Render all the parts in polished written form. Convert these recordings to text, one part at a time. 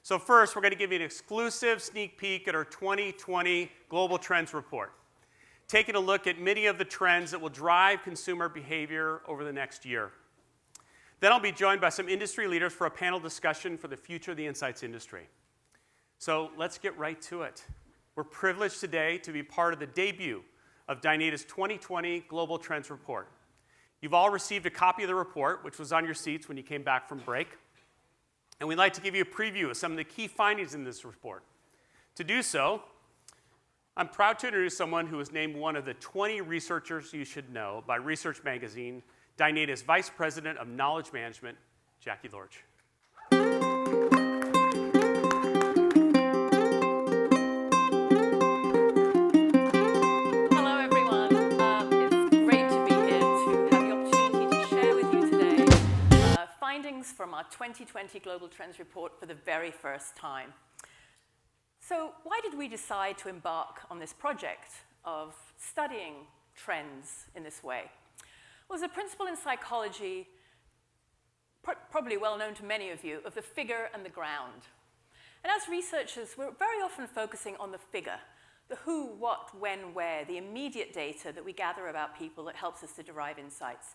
So first, we're going to give you an exclusive sneak peek at our 2020 Global Trends Report, taking a look at many of the trends that will drive consumer behavior over the next year. Then I'll be joined by some industry leaders for a panel discussion for the future of the insights industry. So let's get right to it. We're privileged today to be part of the debut of Dynata's 2020 Global Trends Report. You've all received a copy of the report, which was on your seats when you came back from break. And we'd like to give you a preview of some of the key findings in this report. To do so, I'm proud to introduce someone who was named one of the 20 researchers you should know by Research Magazine, Dynata's Vice President of Knowledge Management, Jackie Lorch. Hello, everyone. It's great to be here to have the opportunity to share with you today findings from our 2020 Global Trends Report for the very first time. So why did we decide to embark on this project of studying trends in this way? Well, there's a principle in psychology, probably well known to many of you, of the figure and the ground. And as researchers, we're very often focusing on the figure, the who, what, when, where, the immediate data that we gather about people that helps us to derive insights.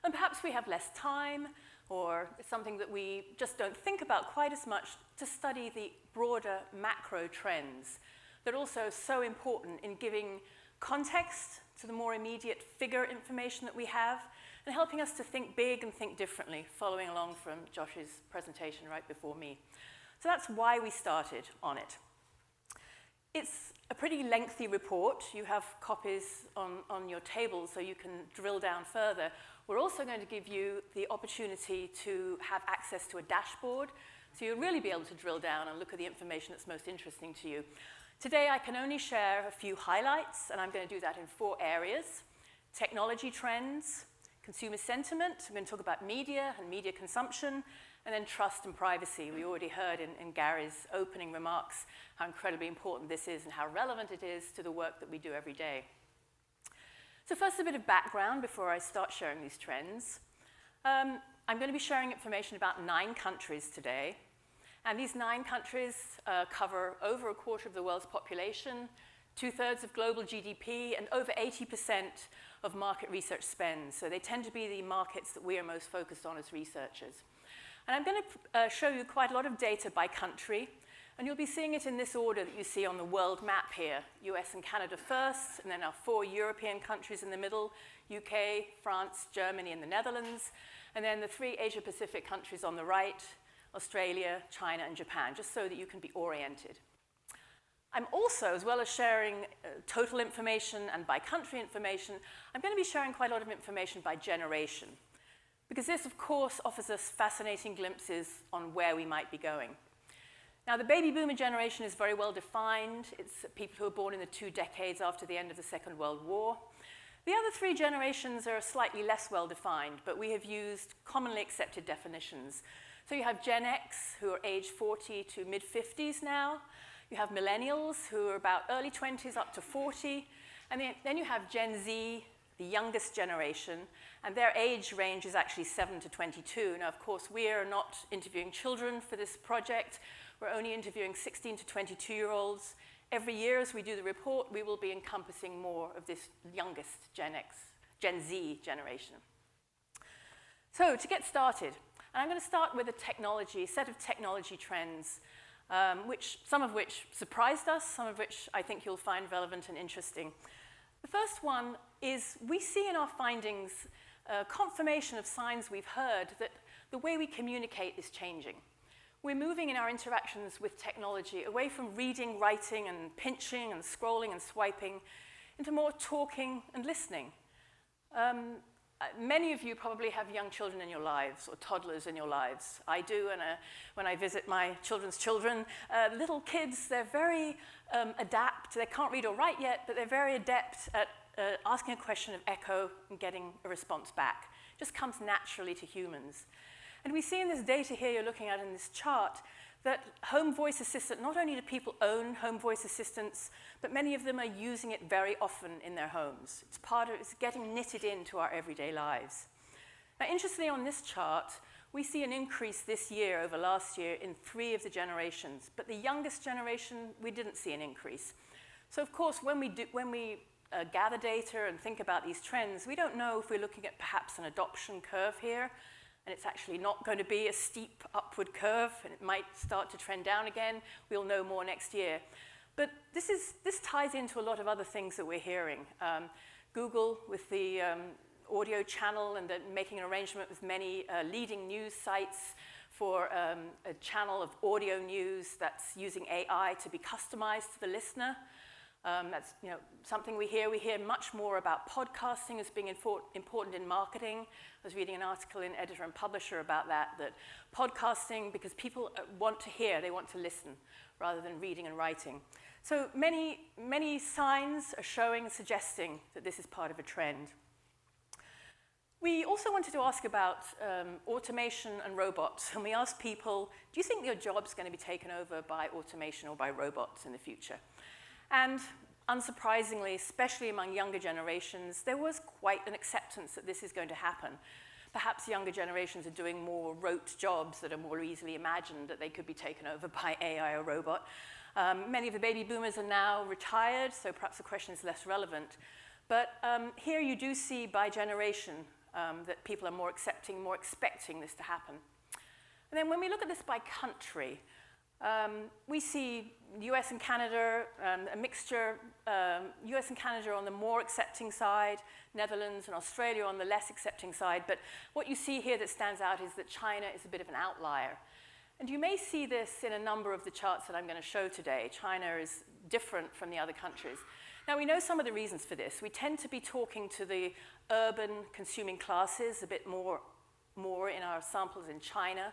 And perhaps we have less time, or it's something that we just don't think about quite as much to study the broader macro trends that are also so important in giving context to the more immediate figure information that we have and helping us to think big and think differently, following along from Josh's presentation right before me. So that's why we started on it. It's a pretty lengthy report. You have copies on your table so you can drill down further. We're also going to give you the opportunity to have access to a dashboard, so you'll really be able to drill down and look at the information that's most interesting to you. Today, I can only share a few highlights, and I'm going to do that in 4 areas: technology trends, consumer sentiment, I'm going to talk about media and media consumption, and then trust and privacy. We already heard in Gary's opening remarks how incredibly important this is and how relevant it is to the work that we do every day. So first, a bit of background before I start sharing these trends. I'm going to be sharing information about 9 countries today. And these 9 countries cover over a quarter of the world's population, 2/3 of global GDP, and over 80% of market research spend. So they tend to be the markets that we are most focused on as researchers. And I'm going to show you quite a lot of data by country. And you'll be seeing it in this order that you see on the world map here. US and Canada first, and then our 4 European countries in the middle, UK, France, Germany, and the Netherlands. And then the 3 Asia-Pacific countries on the right, Australia, China, and Japan, just so that you can be oriented. I'm also, as well as sharing total information and by country information, I'm going to be sharing quite a lot of information by generation, because this, of course, offers us fascinating glimpses on where we might be going. Now, the baby boomer generation is very well defined. It's people who were born in the 2 decades after the end of the Second World War. The other 3 generations are slightly less well defined, but we have used commonly accepted definitions. So you have Gen X, who are age 40 to mid-50s now. You have millennials, who are about early 20s up to 40. And then you have Gen Z, the youngest generation, and their age range is actually 7 to 22. Now, of course, we are not interviewing children for this project. We're only interviewing 16 to 22-year-olds. Every year as we do the report, we will be encompassing more of this youngest Gen Z generation. So to get started, I'm going to start with a set of technology trends, some of which surprised us, some of which I think you'll find relevant and interesting. The first one is we see in our findings confirmation of signs we've heard that the way we communicate is changing. We're moving in our interactions with technology away from reading, writing, and pinching, and scrolling, and swiping, into more talking and listening. Many of you probably have young children in your lives, or toddlers in your lives. I do, and when I visit my children's children, little kids, they're very adept. They can't read or write yet, but they're very adept at asking a question of echo and getting a response back. It just comes naturally to humans. And we see in this data here you're looking at in this chart that home voice assistant, not only do people own home voice assistants, but many of them are using it very often in their homes. It's getting knitted into our everyday lives. Now, interestingly, on this chart, we see an increase this year over last year in 3 of the generations. But the youngest generation, we didn't see an increase. So of course, when we gather data and think about these trends, we don't know if we're looking at perhaps an adoption curve here, and it's actually not going to be a steep upward curve, and it might start to trend down again. We'll know more next year. But this ties into a lot of other things that we're hearing. Google with the audio channel and making an arrangement with many leading news sites for a channel of audio news that's using AI to be customized to the listener. That's something we hear. We hear much more about podcasting as being important in marketing. I was reading an article in Editor and Publisher about that podcasting, because people want to hear, they want to listen, rather than reading and writing. So many signs are showing, suggesting that this is part of a trend. We also wanted to ask about automation and robots, and we asked people, do you think your job's going to be taken over by automation or by robots in the future? And unsurprisingly, especially among younger generations, there was quite an acceptance that this is going to happen. Perhaps younger generations are doing more rote jobs that are more easily imagined that they could be taken over by AI or robot. Many of the baby boomers are now retired, so perhaps the question is less relevant. But here you do see by generation that people are more accepting, more expecting this to happen. And then when we look at this by country, we see US and Canada, a mixture, US and Canada on the more accepting side, Netherlands and Australia on the less accepting side. But what you see here that stands out is that China is a bit of an outlier. And you may see this in a number of the charts that I'm going to show today. China is different from the other countries. Now, we know some of the reasons for this. We tend to be talking to the urban consuming classes a bit more in our samples in China.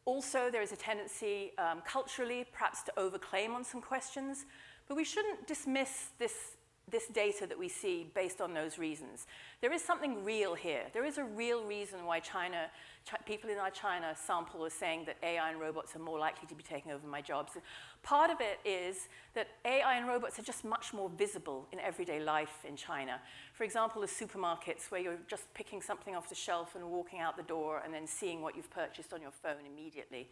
Also, there is a tendency culturally perhaps to overclaim on some questions, but we shouldn't dismiss this data that we see based on those reasons. There is something real here. There is a real reason why people in our China sample are saying that AI and robots are more likely to be taking over my jobs. Part of it is that AI and robots are just much more visible in everyday life in China. For example, the supermarkets where you're just picking something off the shelf and walking out the door and then seeing what you've purchased on your phone immediately.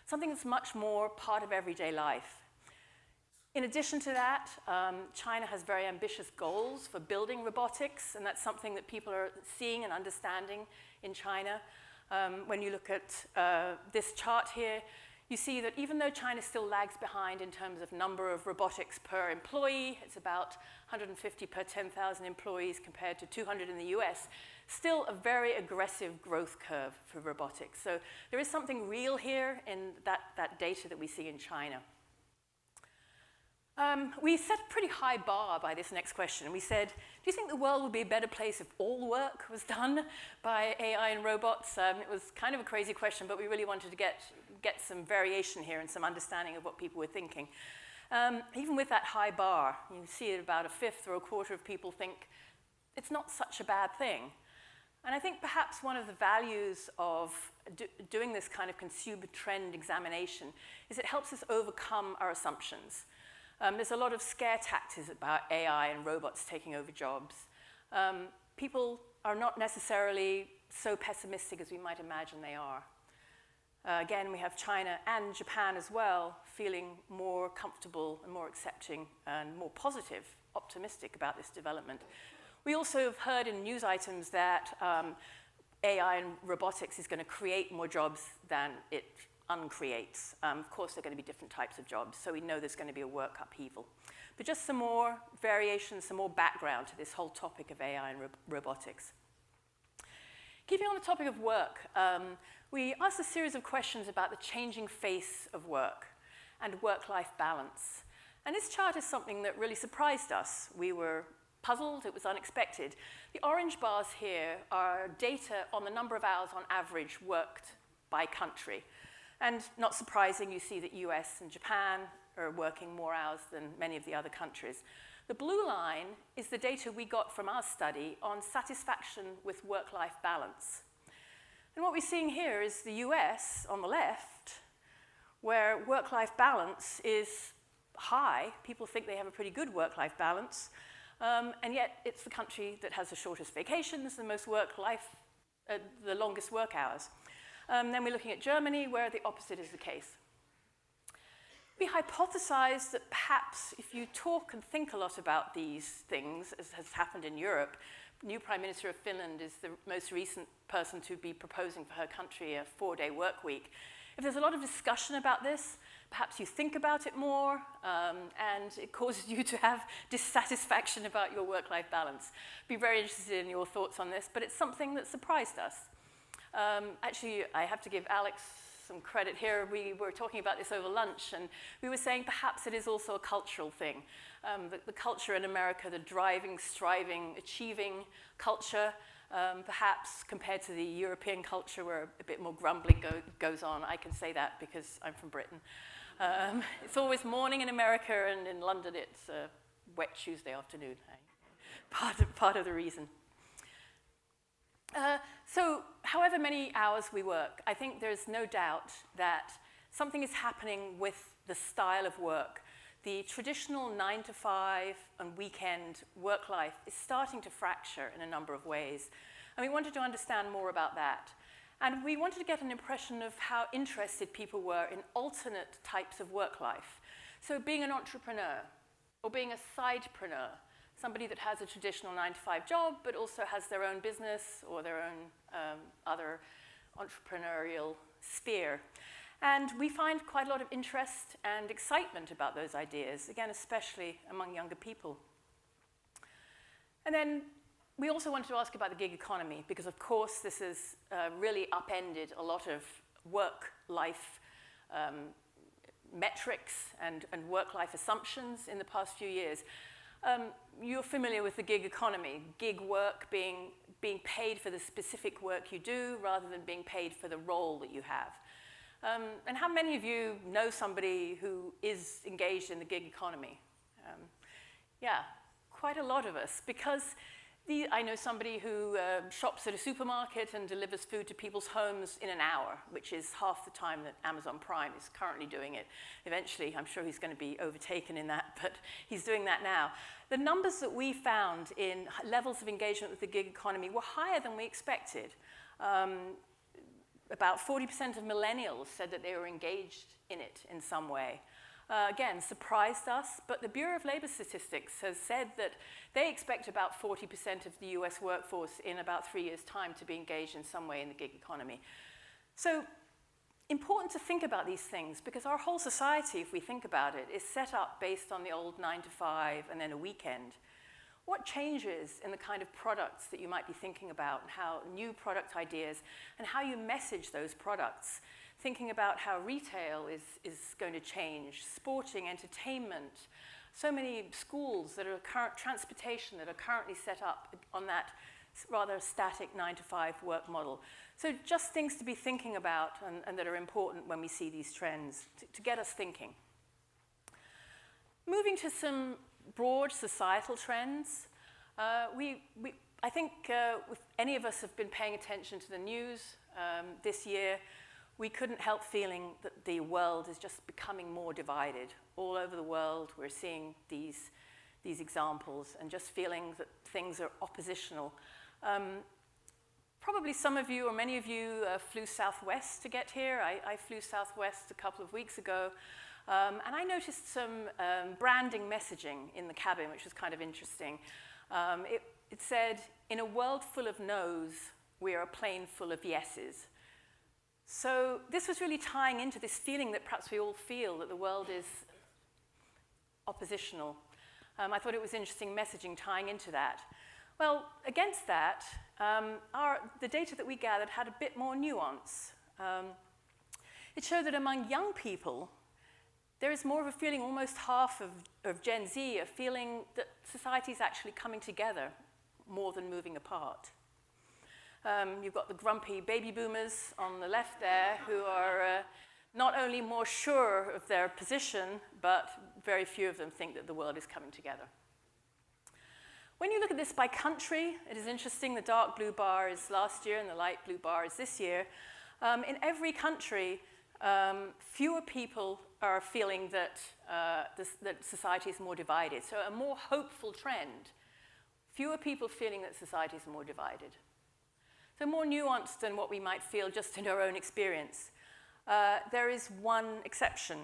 Something that's much more part of everyday life. In addition to that, China has very ambitious goals for building robotics, and that's something that people are seeing and understanding in China. When you look at this chart here, you see that even though China still lags behind in terms of number of robotics per employee, it's about 150 per 10,000 employees compared to 200 in the US, still a very aggressive growth curve for robotics. So there is something real here in that data that we see in China. We set a pretty high bar by this next question. We said, do you think the world would be a better place if all work was done by AI and robots? It was kind of a crazy question, but we really wanted to get some variation here and some understanding of what people were thinking. Even with that high bar, you see that about a fifth or a quarter of people think it's not such a bad thing. And I think perhaps one of the values of doing this kind of consumer trend examination is it helps us overcome our assumptions. There's a lot of scare tactics about AI and robots taking over jobs. People are not necessarily so pessimistic as we might imagine they are. Again, we have China and Japan as well feeling more comfortable and more accepting and more positive, optimistic about this development. We also have heard in news items that AI and robotics is going to create more jobs than it uncreates. Of course, there are going to be different types of jobs, so we know there's going to be a work upheaval. But just some more variation, some more background to this whole topic of AI and robotics. Keeping on the topic of work, we asked a series of questions about the changing face of work and work-life balance. And this chart is something that really surprised us. We were puzzled, it was unexpected. The orange bars here are data on the number of hours on average worked by country. And not surprising, you see that US and Japan are working more hours than many of the other countries. The blue line is the data we got from our study on satisfaction with work-life balance. And what we're seeing here is the US on the left, where work-life balance is high. People think they have a pretty good work-life balance, and yet it's the country that has the shortest vacations, the most work-life the longest work hours. Then we're looking at Germany, where the opposite is the case. We hypothesized that perhaps if you talk and think a lot about these things, as has happened in Europe, new Prime Minister of Finland is the most recent person to be proposing for her country a 4-day work week. If there's a lot of discussion about this, perhaps you think about it more, and it causes you to have dissatisfaction about your work-life balance. Be very interested in your thoughts on this, but it's something that surprised us. Actually, I have to give Alex some credit here. We were talking about this over lunch, and we were saying perhaps it is also a cultural thing. The culture in America, the driving, striving, achieving culture, perhaps compared to the European culture where a bit more grumbling goes on. I can say that because I'm from Britain. It's always morning in America, and in London it's a wet Tuesday afternoon. Part of the reason. So however many hours we work, I think there's no doubt that something is happening with the style of work. The traditional 9-to-5 and weekend work life is starting to fracture in a number of ways. And we wanted to understand more about that. And we wanted to get an impression of how interested people were in alternate types of work life. So being an entrepreneur, or being a sidepreneur, somebody that has a traditional 9-to-5 job, but also has their own business or their own other entrepreneurial sphere. And we find quite a lot of interest and excitement about those ideas, again, especially among younger people. And then we also wanted to ask about the gig economy, because of course this has really upended a lot of work-life metrics and work-life assumptions in the past few years. You're familiar with the gig economy, gig work being paid for the specific work you do rather than being paid for the role that you have. And how many of you know somebody who is engaged in the gig economy? Yeah, quite a lot of us, because I know somebody who shops at a supermarket and delivers food to people's homes in an hour, which is half the time that Amazon Prime is currently doing it. Eventually, I'm sure he's going to be overtaken in that, but he's doing that now. The numbers that we found in levels of engagement with the gig economy were higher than we expected. About 40% of millennials said that they were engaged in it in some way. Again, surprised us, but the Bureau of Labor Statistics has said that they expect about 40% of the US workforce in about 3 years' time to be engaged in some way in the gig economy. So, important to think about these things, because our whole society, if we think about it, is set up based on the old 9-to-5 and then a weekend. What changes in the kind of products that you might be thinking about, and how new product ideas, and how you message those products? Thinking about how retail is going to change, sporting, entertainment, so many schools that are transportation that are currently set up on that rather static 9-to-5 work model. So just things to be thinking about and that are important when we see these trends to get us thinking. Moving to some broad societal trends, I think if any of us have been paying attention to the news this year, we couldn't help feeling that the world is just becoming more divided. All over the world, we're seeing these examples and just feeling that things are oppositional. Probably some of you or many of you flew Southwest to get here. I flew Southwest a couple of weeks ago, and I noticed some branding messaging in the cabin, which was kind of interesting. It said, "In a world full of no's, we are a plane full of yeses." So this was really tying into this feeling that perhaps we all feel that the world is oppositional. I thought it was interesting messaging tying into that. Well, against that, the data that we gathered had a bit more nuance. It showed that among young people, there is more of a feeling, almost half of Gen Z, a feeling that society is actually coming together more than moving apart. You've got the grumpy baby boomers on the left there who are not only more sure of their position, but very few of them think that the world is coming together. When you look at this by country, it is interesting. The dark blue bar is last year and the light blue bar is this year. In every country, fewer people are feeling that society is more divided. So a more hopeful trend. Fewer people feeling that society is more divided. So more nuanced than what we might feel just in our own experience. There is one exception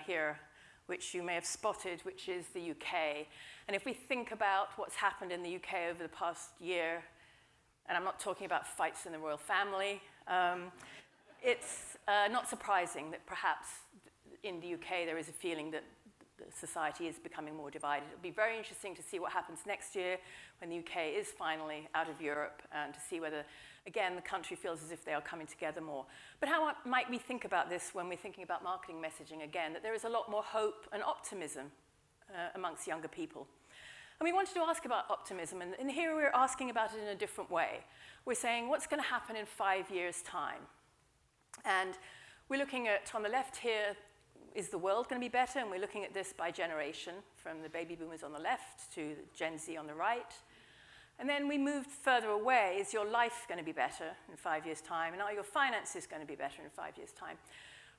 here, which you may have spotted, which is the UK. And if we think about what's happened in the UK over the past year, and I'm not talking about fights in the royal family, it's not surprising that perhaps in the UK there is a feeling that society is becoming more divided. It'll be very interesting to see what happens next year when the UK is finally out of Europe, and to see whether, again, the country feels as if they are coming together more. But how might we think about this when we're thinking about marketing messaging again? That there is a lot more hope and optimism amongst younger people. And we wanted to ask about optimism, and here we're asking about it in a different way. We're saying, what's going to happen in 5 years' time? And we're looking at, on the left here, is the world going to be better? And we're looking at this by generation, from the baby boomers on the left to Gen Z on the right. And then we moved further away. Is your life going to be better in 5 years' time? And are your finances going to be better in 5 years' time?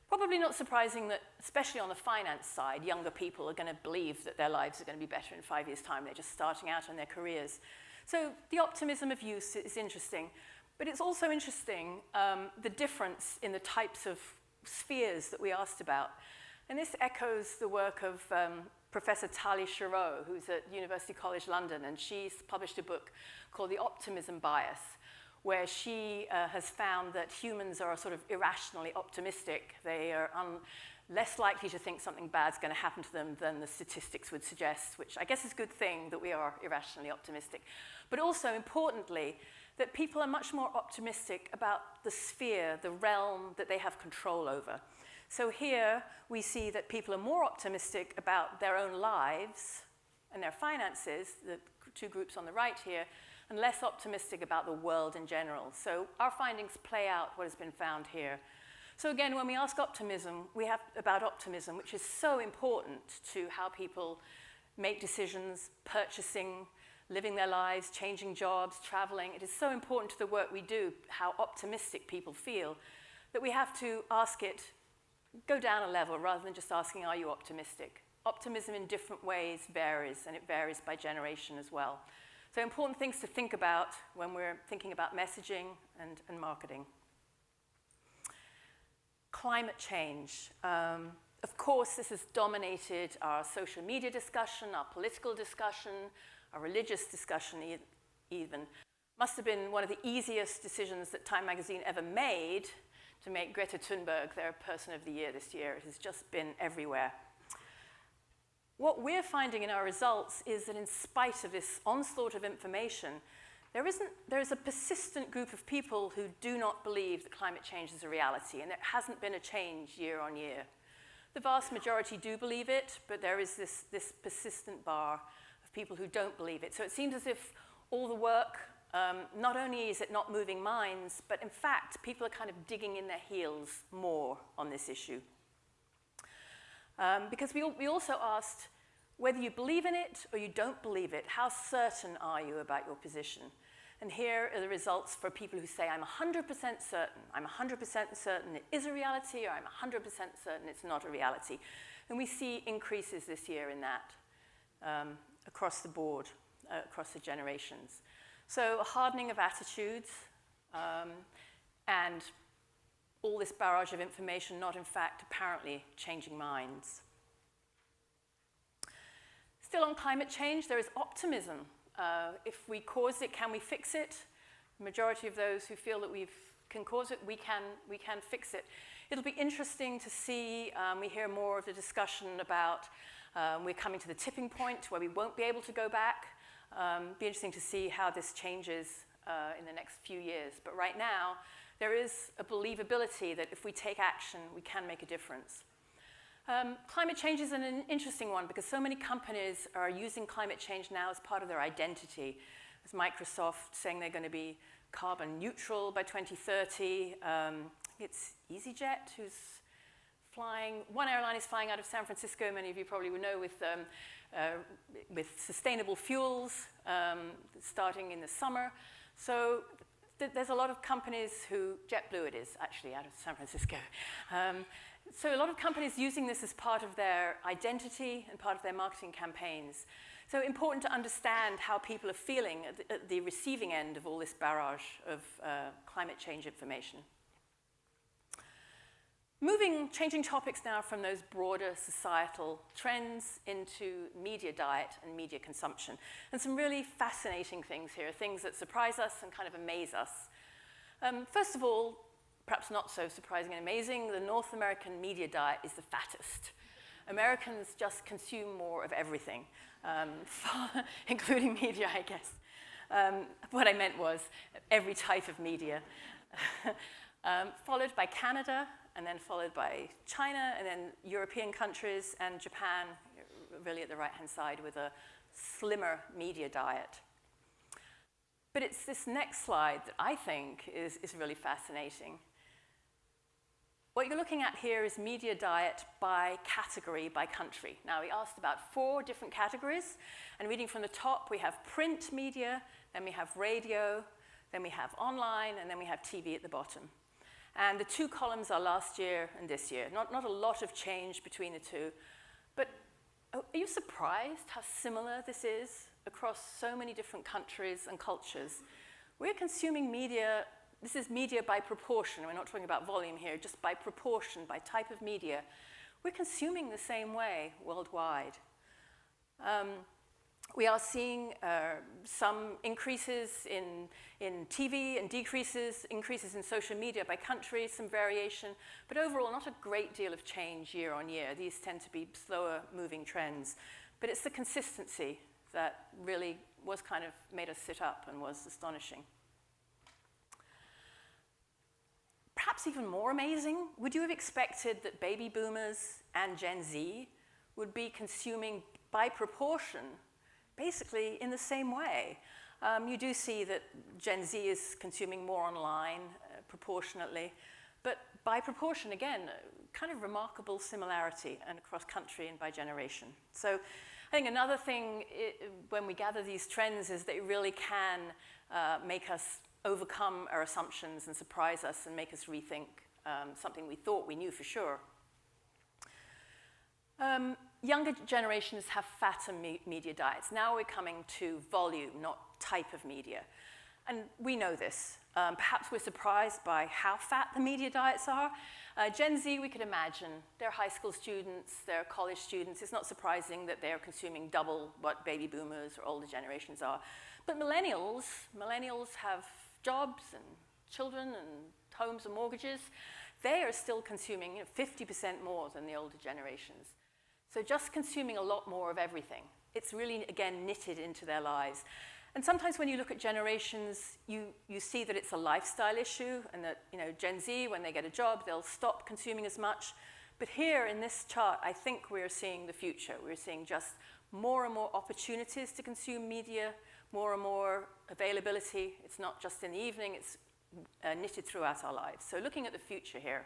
Probably not surprising that, especially on the finance side, younger people are going to believe that their lives are going to be better in 5 years' time. They're just starting out in their careers. So the optimism of youth is interesting. But it's also interesting the difference in the types of spheres that we asked about. And this echoes the work of Professor Tali Sharot, who's at University College London, and she's published a book called The Optimism Bias, where she has found that humans are sort of irrationally optimistic. They are less likely to think something bad's going to happen to them than the statistics would suggest, which I guess is a good thing that we are irrationally optimistic. But also, importantly, that people are much more optimistic about the sphere, the realm that they have control over. So here we see that people are more optimistic about their own lives and their finances, the two groups on the right here, and less optimistic about the world in general. So our findings play out what has been found here. So again, when we ask optimism, we have about optimism, which is so important to how people make decisions, purchasing, living their lives, changing jobs, traveling. It is so important to the work we do, how optimistic people feel, that we have to ask it, go down a level rather than just asking, are you optimistic? Optimism in different ways varies, and it varies by generation as well. So important things to think about when we're thinking about messaging and marketing. Climate change. Of course, this has dominated our social media discussion, our political discussion, our religious discussion even. Must have been one of the easiest decisions that Time magazine ever made to make Greta Thunberg their Person of the Year this year. It has just been everywhere. What we're finding in our results is that in spite of this onslaught of information, there is a persistent group of people who do not believe that climate change is a reality, and there hasn't been a change year on year. The vast majority do believe it, but there is this persistent bar of people who don't believe it. So it seems as if all the work, not only is it not moving minds, but in fact, people are kind of digging in their heels more on this issue. Because we also asked whether you believe in it or you don't believe it, how certain are you about your position? And here are the results for people who say, I'm 100% certain. I'm 100% certain it is a reality, or I'm 100% certain it's not a reality. And we see increases this year in that across the board, across the generations. So a hardening of attitudes, and all this barrage of information not, in fact, apparently changing minds. Still on climate change, there is optimism. If we cause it, can we fix it? The majority of those who feel that we can cause it, we can fix it. It'll be interesting to see, we hear more of the discussion about we're coming to the tipping point where we won't be able to go back. Be interesting to see how this changes in the next few years. But right now, there is a believability that if we take action, we can make a difference. Climate change is an interesting one because so many companies are using climate change now as part of their identity. There's Microsoft saying they're going to be carbon neutral by 2030. It's EasyJet who's flying. One airline is flying out of San Francisco, many of you probably would know, with sustainable fuels starting in the summer. So there's a lot of companies who, JetBlue it is actually, out of San Francisco. So a lot of companies using this as part of their identity and part of their marketing campaigns. So important to understand how people are feeling at the receiving end of all this barrage of climate change information. Changing topics now from those broader societal trends into media diet and media consumption. And some really fascinating things here, things that surprise us and kind of amaze us. First of all, perhaps not so surprising and amazing, the North American media diet is the fattest. Americans just consume more of everything, including media, I guess. What I meant was every type of media. Followed by Canada, and then followed by China, and then European countries, and Japan, really at the right-hand side, with a slimmer media diet. But it's this next slide that I think is really fascinating. What you're looking at here is media diet by category, by country. Now, we asked about 4 different categories, and reading from the top, we have print media, then we have radio, then we have online, and then we have TV at the bottom. And the 2 columns are last year and this year. Not a lot of change between the two. But are you surprised how similar this is across so many different countries and cultures? We're consuming media. This is media by proportion. We're not talking about volume here, just by proportion, by type of media. We're consuming the same way worldwide. We are seeing some increases in TV and increases in social media by country, some variation, but overall not a great deal of change year on year. These tend to be slower moving trends. But it's the consistency that really was kind of made us sit up and was astonishing. Perhaps even more amazing, would you have expected that baby boomers and Gen Z would be consuming by proportion basically in the same way? You do see that Gen Z is consuming more online proportionately, but by proportion, again, kind of remarkable similarity and across country and by generation. So I think another thing when we gather these trends is that it really can make us overcome our assumptions and surprise us and make us rethink something we thought we knew for sure. Younger generations have fatter media diets. Now we're coming to volume, not type of media. And we know this. Perhaps we're surprised by how fat the media diets are. Gen Z, we could imagine, they're high school students, they're college students. It's not surprising that they're consuming double what baby boomers or older generations are. But millennials have jobs and children and homes and mortgages. They are still consuming 50% more than the older generations. So just consuming a lot more of everything. It's really, again, knitted into their lives. And sometimes when you look at generations, you see that it's a lifestyle issue and that, Gen Z, when they get a job, they'll stop consuming as much. But here in this chart, I think we're seeing the future. We're seeing just more and more opportunities to consume media, more and more availability. It's not just in the evening, it's knitted throughout our lives. So looking at the future here,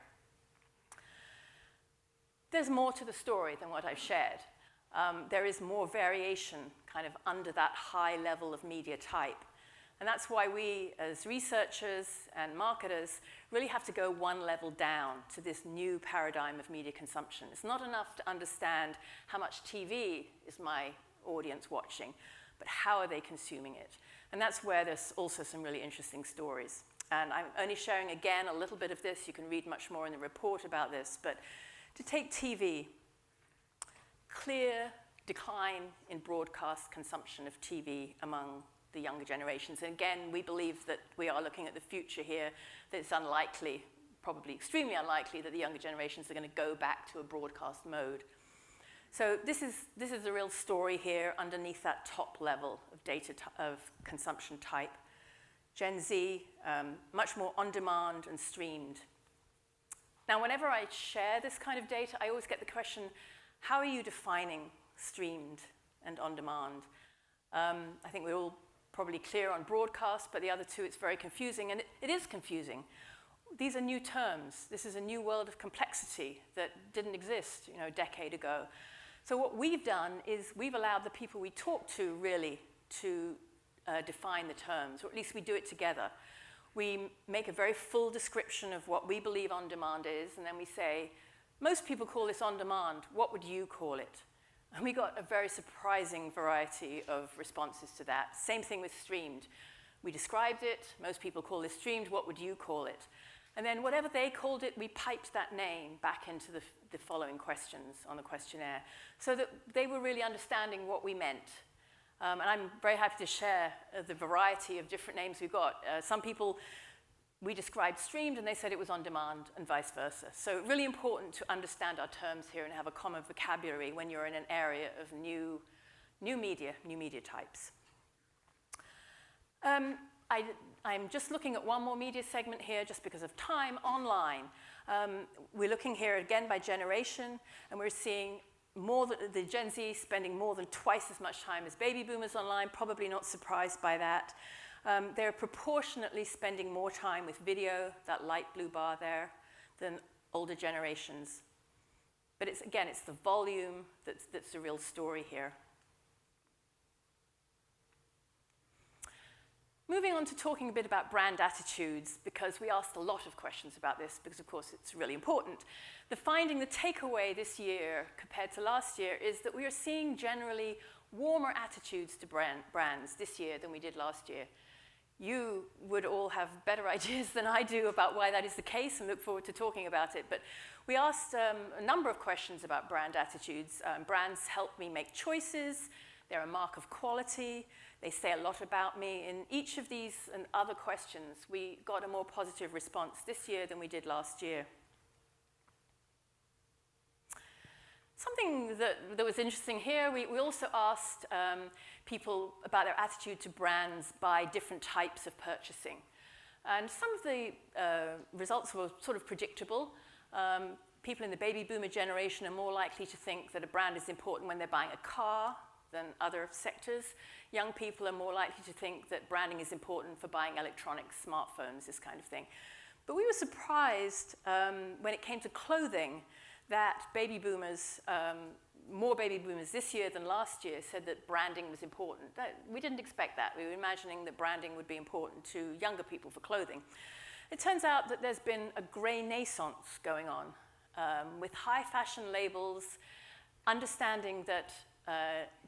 there's more to the story than what I've shared. There is more variation kind of under that high level of media type. And that's why we, as researchers and marketers, really have to go one level down to this new paradigm of media consumption. It's not enough to understand how much TV is my audience watching, but how are they consuming it? And that's where there's also some really interesting stories. And I'm only sharing, again, a little bit of this. You can read much more in the report about this. But to take TV, clear decline in broadcast consumption of TV among the younger generations. And again, we believe that we are looking at the future here, that it's unlikely, probably extremely unlikely, that the younger generations are going to go back to a broadcast mode. So this is the real story here underneath that top level of data of consumption type. Gen Z, much more on-demand and streamed. Now, whenever I share this kind of data, I always get the question, how are you defining streamed and on-demand? I think we're all probably clear on broadcast, but the other two, it's very confusing, and it is confusing. These are new terms. This is a new world of complexity that didn't exist, a decade ago. So what we've done is we've allowed the people we talk to really to define the terms, or at least we do it together. We make a very full description of what we believe on-demand is, and then we say, most people call this on-demand. What would you call it? And we got a very surprising variety of responses to that. Same thing with streamed. We described it. Most people call this streamed. What would you call it? And then whatever they called it, we piped that name back into the following questions on the questionnaire so that they were really understanding what we meant. And I'm very happy to share the variety of different names we've got. Some people, we described streamed, and they said it was on demand, and vice versa. So really important to understand our terms here and have a common vocabulary when you're in an area of new media types. I'm just looking at one more media segment here just because of time. Online. We're looking here again by generation, and we're seeing the Gen Z spending more than twice as much time as baby boomers online, probably not surprised by that. They're proportionately spending more time with video, that light blue bar there, than older generations. But it's the volume that's the real story here. Moving on to talking a bit about brand attitudes, because we asked a lot of questions about this, because of course it's really important. The takeaway this year compared to last year is that we are seeing generally warmer attitudes to brands this year than we did last year. You would all have better ideas than I do about why that is the case, and look forward to talking about it. But we asked a number of questions about brand attitudes. Brands help me make choices. They're a mark of quality. They say a lot about me. In each of these and other questions, we got a more positive response this year than we did last year. Something that was interesting here, we also asked people about their attitude to brands by different types of purchasing. And some of the results were sort of predictable. People in the baby boomer generation are more likely to think that a brand is important when they're buying a car than other sectors. Young people are more likely to think that branding is important for buying electronics, smartphones, this kind of thing. But we were surprised when it came to clothing that more baby boomers this year than last year said that branding was important. We didn't expect that. We were imagining that branding would be important to younger people for clothing. It turns out that there's been a grey naissance going on with high fashion labels, understanding that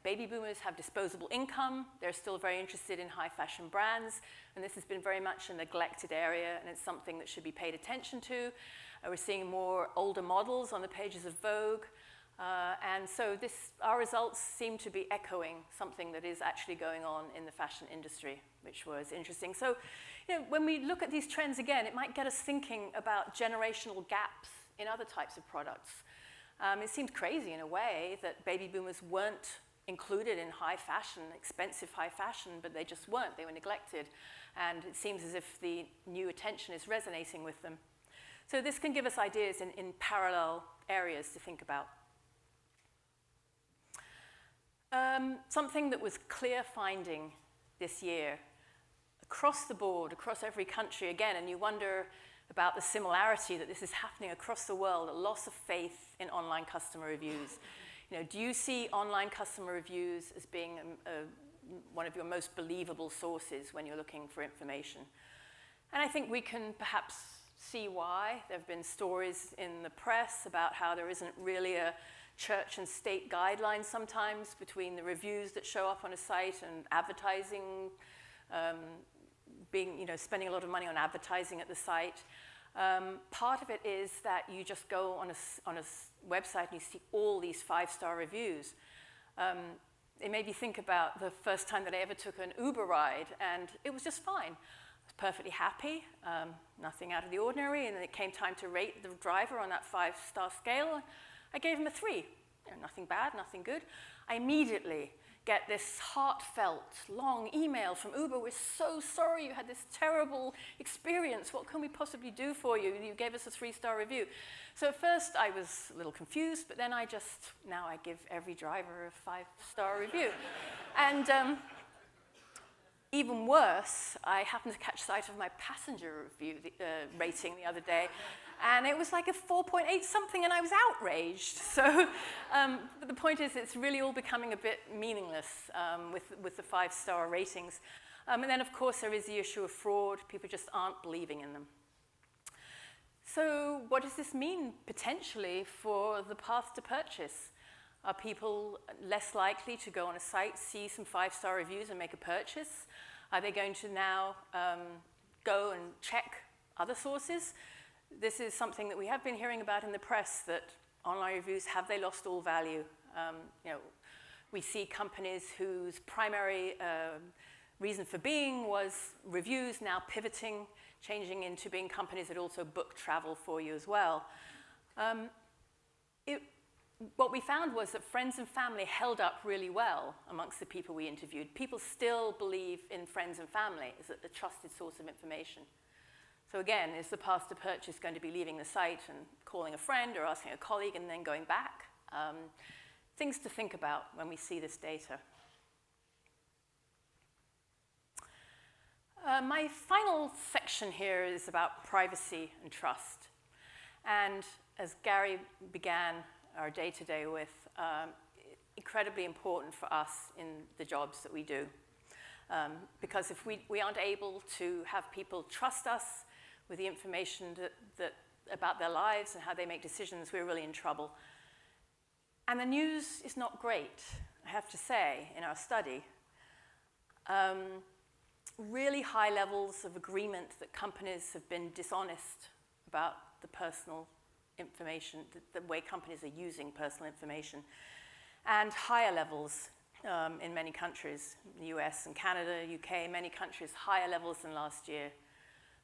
baby boomers have disposable income. They're still very interested in high fashion brands, and this has been very much a neglected area, and it's something that should be paid attention to. We're seeing more older models on the pages of Vogue, and so our results seem to be echoing something that is actually going on in the fashion industry, which was interesting. So, when we look at these trends again, it might get us thinking about generational gaps in other types of products. It seemed crazy in a way that baby boomers weren't included in high fashion, expensive high fashion, but they just weren't. They were neglected. And it seems as if the new attention is resonating with them. So this can give us ideas in parallel areas to think about. Something that was clear finding this year, across the board, across every country, again, and you wonder about the similarity that this is happening across the world, a loss of faith in online customer reviews. Do you see online customer reviews as being one of your most believable sources when you're looking for information? And I think we can perhaps see why. There have been stories in the press about how there isn't really a church and state guideline sometimes between the reviews that show up on a site and advertising, spending a lot of money on advertising at the site. Part of it is that you just go on a website and you see all these 5-star reviews. It made me think about the first time that I ever took an Uber ride, and it was just fine. I was perfectly happy, nothing out of the ordinary, and then it came time to rate the driver on that 5-star scale. I gave him a 3. Nothing bad, nothing good. I immediately get this heartfelt, long email from Uber. We're so sorry you had this terrible experience. What can we possibly do for you? You gave us a 3-star review. So at first I was a little confused, but then now I give every driver a 5-star review. And even worse, I happened to catch sight of my passenger review rating the other day, and it was like a 4.8 something, and I was outraged. So but the point is, it's really all becoming a bit meaningless with the 5-star ratings. And then, of course, there is the issue of fraud. People just aren't believing in them. So what does this mean, potentially, for the path to purchase? Are people less likely to go on a site, see some 5-star reviews and make a purchase? Are they going to now go and check other sources? This is something that we have been hearing about in the press, that online reviews, have they lost all value? We see companies whose primary reason for being was reviews now pivoting, changing into being companies that also book travel for you as well. What we found was that friends and family held up really well amongst the people we interviewed. People still believe in friends and family as a trusted source of information. So again, is the path to purchase going to be leaving the site and calling a friend or asking a colleague and then going back? Things to think about when we see this data. My final section here is about privacy and trust. And as Gary began our day-to-day with, incredibly important for us in the jobs that we do. Because if we aren't able to have people trust us with the information about their lives and how they make decisions, we're really in trouble. And the news is not great, I have to say, in our study. Really high levels of agreement that companies have been dishonest about the personal information, the way companies are using personal information, and higher levels in many countries, the US and Canada, UK, many countries, higher levels than last year.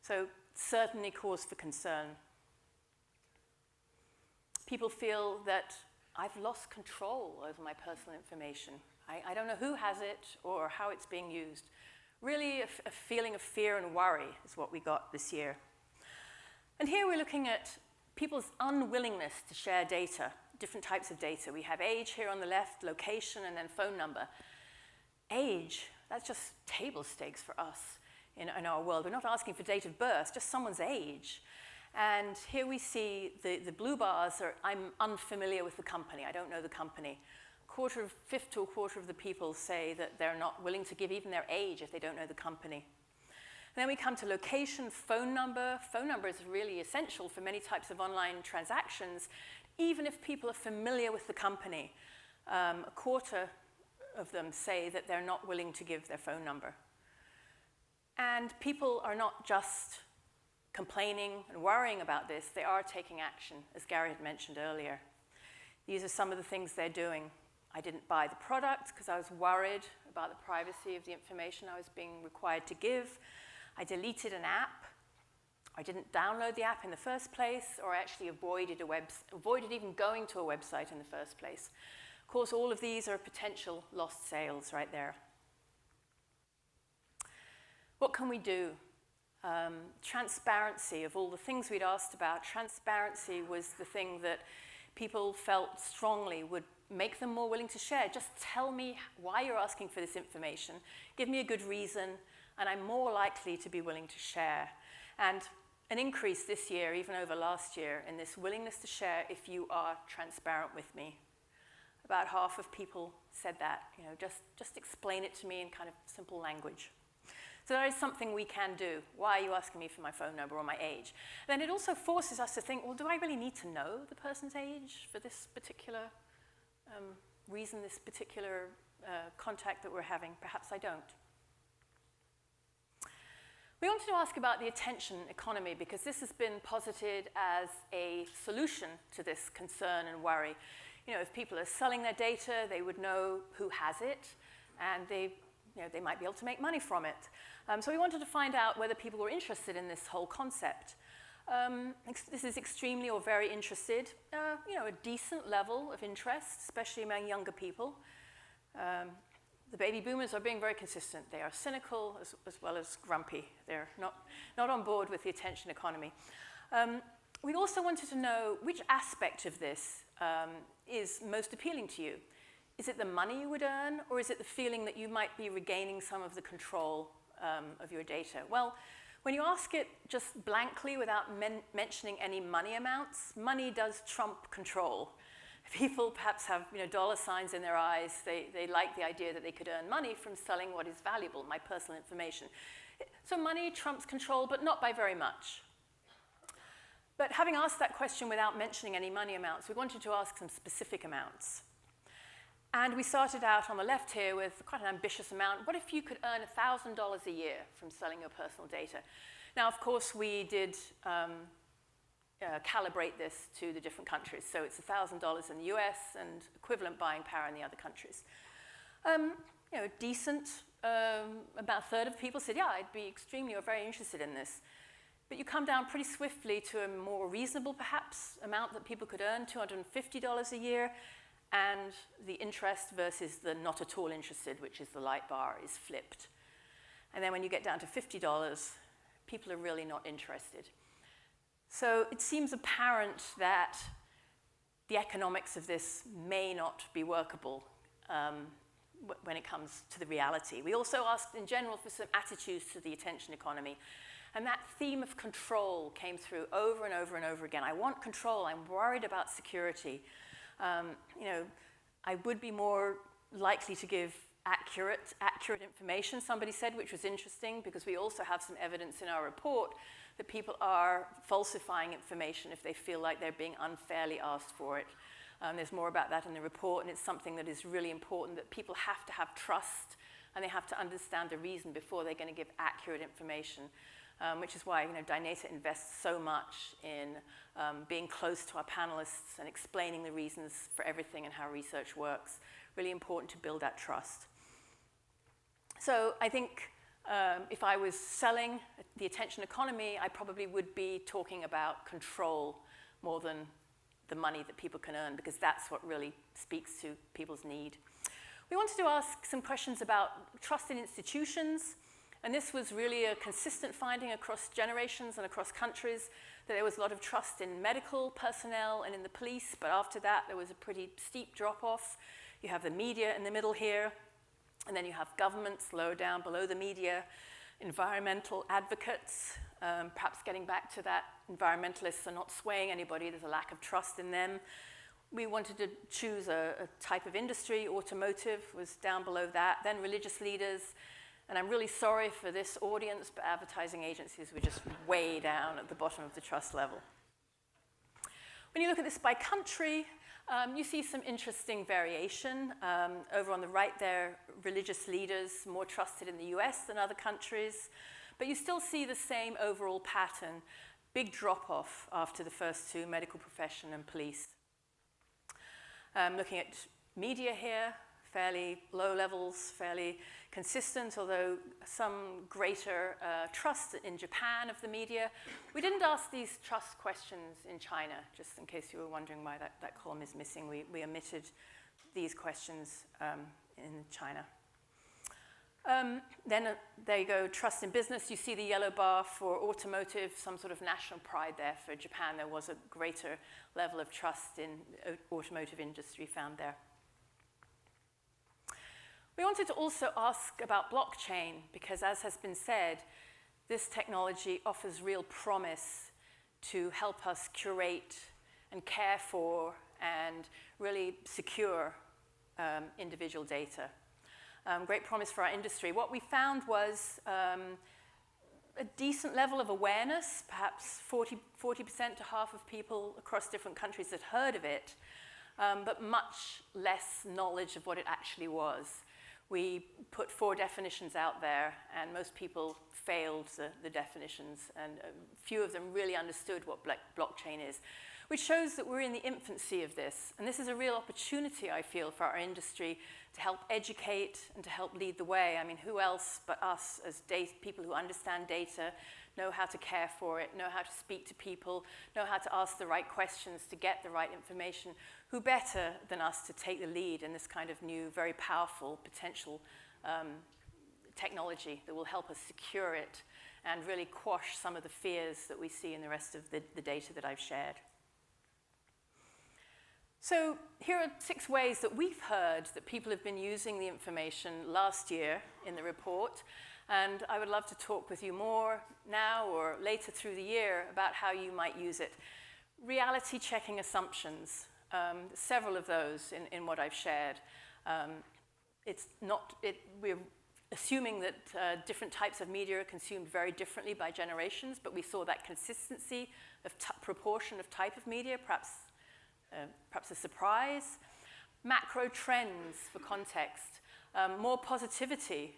So certainly cause for concern. People feel that I've lost control over my personal information. I don't know who has it or how it's being used. Really a feeling of fear and worry is what we got this year. And here we're looking at people's unwillingness to share data, different types of data. We have age here on the left, location, and then phone number. Age, that's just table stakes for us in our world. We're not asking for date of birth, just someone's age. And here we see the blue bars are, I'm unfamiliar with the company, I don't know the company. Fifth to a quarter of the people say that they're not willing to give even their age if they don't know the company. And then we come to location, phone number. Phone number is really essential for many types of online transactions, even if people are familiar with the company. A quarter of them say that they're not willing to give their phone number. And people are not just complaining and worrying about this, they are taking action, as Gary had mentioned earlier. These are some of the things they're doing. I didn't buy the product because I was worried about the privacy of the information I was being required to give. I deleted an app. I didn't download the app in the first place, or I actually avoided even going to a website in the first place. Of course, all of these are potential lost sales right there. What can we do? Transparency, of all the things we'd asked about, transparency was the thing that people felt strongly would make them more willing to share. Just tell me why you're asking for this information. Give me a good reason, and I'm more likely to be willing to share. And an increase this year, even over last year, in this willingness to share if you are transparent with me. About half of people said that, just explain it to me in kind of simple language. So that is something we can do. Why are you asking me for my phone number or my age? Then it also forces us to think, well, do I really need to know the person's age for this particular reason, this particular contact that we're having? Perhaps I don't. We wanted to ask about the attention economy because this has been posited as a solution to this concern and worry. If people are selling their data, they would know who has it, and they might be able to make money from it. So we wanted to find out whether people were interested in this whole concept. This is extremely or very interested, a decent level of interest, especially among younger people. The baby boomers are being very consistent. They are cynical as well as grumpy. They're not on board with the attention economy. We also wanted to know which aspect of this is most appealing to you. Is it the money you would earn, or is it the feeling that you might be regaining some of the control of your data? Well, when you ask it just blankly without mentioning any money amounts, money does trump control. People perhaps have dollar signs in their eyes. They like the idea that they could earn money from selling what is valuable, my personal information. So money trumps control, but not by very much. But having asked that question without mentioning any money amounts, we wanted to ask some specific amounts. And we started out on the left here with quite an ambitious amount. What if you could earn $1,000 a year from selling your personal data? Now, of course, we did calibrate this to the different countries. So it's $1,000 in the US and equivalent buying power in the other countries. Decent, about a third of people said, yeah, I'd be extremely or very interested in this. But you come down pretty swiftly to a more reasonable, perhaps, amount that people could earn, $250 a year, and the interest versus the not at all interested, which is the light bar, is flipped. And then when you get down to $50, people are really not interested. So it seems apparent that the economics of this may not be workable when it comes to the reality. We also asked, in general, for some attitudes to the attention economy. And that theme of control came through over and over and over again. I want control. I'm worried about security. I would be more likely to give accurate information, somebody said, which was interesting, because we also have some evidence in our report that people are falsifying information if they feel like they're being unfairly asked for it. There's more about that in the report, and it's something that is really important, that people have to have trust, and they have to understand the reason before they're going to give accurate information, which is why Dynata invests so much in being close to our panelists and explaining the reasons for everything and how research works. Really important to build that trust. So I think if I was selling the attention economy, I probably would be talking about control more than the money that people can earn, because that's what really speaks to people's need. We wanted to ask some questions about trust in institutions, and this was really a consistent finding across generations and across countries, that there was a lot of trust in medical personnel and in the police, but after that there was a pretty steep drop-off. You have the media in the middle here, and then you have governments lower down below the media, environmental advocates, perhaps getting back to that, environmentalists are not swaying anybody, there's a lack of trust in them. We wanted to choose a type of industry. Automotive was down below that, then religious leaders, and I'm really sorry for this audience, but advertising agencies were just way down at the bottom of the trust level. When you look at this by country, you see some interesting variation. Over on the right there, religious leaders more trusted in the US than other countries, but you still see the same overall pattern, big drop-off after the first two, medical profession and police. Looking at media here, fairly low levels, fairly consistent, although some greater trust in Japan of the media. We didn't ask these trust questions in China, just in case you were wondering why that column is missing. We omitted these questions in China. Then there you go, trust in business. You see the yellow bar for automotive, some sort of national pride there. For Japan, there was a greater level of trust in automotive industry found there. We wanted to also ask about blockchain, because as has been said, this technology offers real promise to help us curate and care for and really secure individual data. Great promise for our industry. What we found was a decent level of awareness, perhaps 40% to half of people across different countries had heard of it, but much less knowledge of what it actually was. We put 4 definitions out there, and most people failed the definitions, and few of them really understood what blockchain is, which shows that we're in the infancy of this. And this is a real opportunity, I feel, for our industry to help educate and to help lead the way. I mean, who else but us as people who understand data, know how to care for it, know how to speak to people, know how to ask the right questions to get the right information. Who better than us to take the lead in this kind of new, very powerful potential technology that will help us secure it and really quash some of the fears that we see in the rest of the data that I've shared. So here are 6 ways that we've heard that people have been using the information last year in the report. And I would love to talk with you more now or later through the year about how you might use it. Reality checking assumptions, several of those in what I've shared. We're assuming that different types of media are consumed very differently by generations, but we saw that consistency of proportion of type of media, perhaps a surprise. macro trends for context, more positivity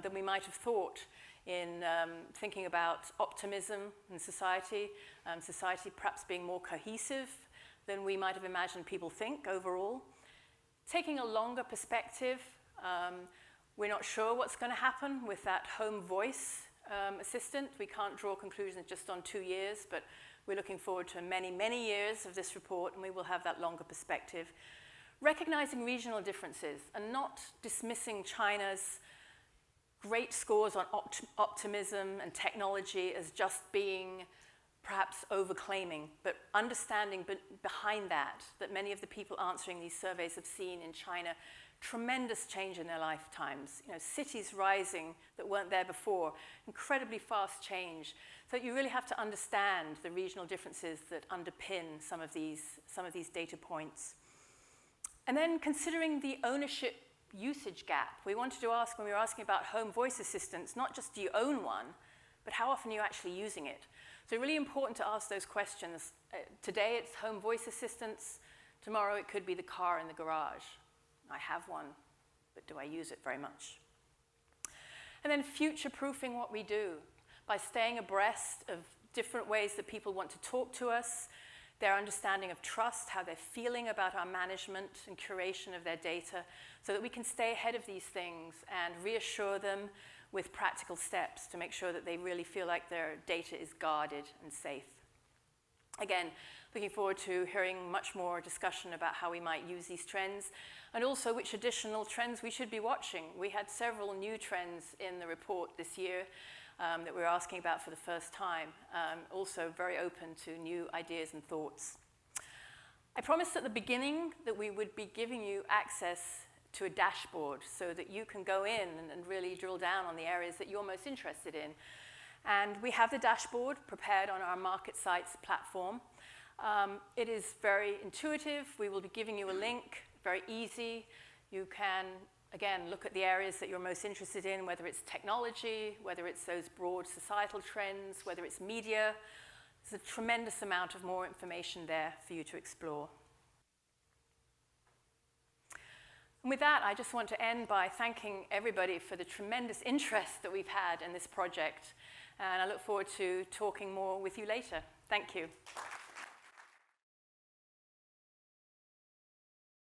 than we might have thought in thinking about optimism in society, society perhaps being more cohesive than we might have imagined people think overall. Taking a longer perspective, we're not sure what's going to happen with that home voice assistant. We can't draw conclusions just on 2 years, but we're looking forward to many, many years of this report, and we will have that longer perspective. Recognizing regional differences and not dismissing China's great scores on optimism and technology as just being perhaps overclaiming, but understanding behind that many of the people answering these surveys have seen in China tremendous change in their lifetimes. You know, cities rising that weren't there before, incredibly fast change. So you really have to understand the regional differences that underpin some of these data points. And then considering the ownership usage gap. We wanted to ask, when we were asking about home voice assistants, not just do you own one, but how often are you actually using it? So really important to ask those questions. Today it's home voice assistants. Tomorrow it could be the car in the garage. I have one, but do I use it very much? And then future-proofing what we do by staying abreast of different ways that people want to talk to us, their understanding of trust, how they're feeling about our management and curation of their data, so that we can stay ahead of these things and reassure them with practical steps to make sure that they really feel like their data is guarded and safe. Again, looking forward to hearing much more discussion about how we might use these trends and also which additional trends we should be watching. We had several new trends in the report this year that we were asking about for the first time, also very open to new ideas and thoughts. I promised at the beginning that we would be giving you access to a dashboard so that you can go in and really drill down on the areas that you're most interested in. And we have the dashboard prepared on our Market Sites platform. It is very intuitive. We will be giving you a link, very easy. You can, again, look at the areas that you're most interested in, whether it's technology, whether it's those broad societal trends, whether it's media. There's a tremendous amount of more information there for you to explore. And with that, I just want to end by thanking everybody for the tremendous interest that we've had in this project. And I look forward to talking more with you later. Thank you.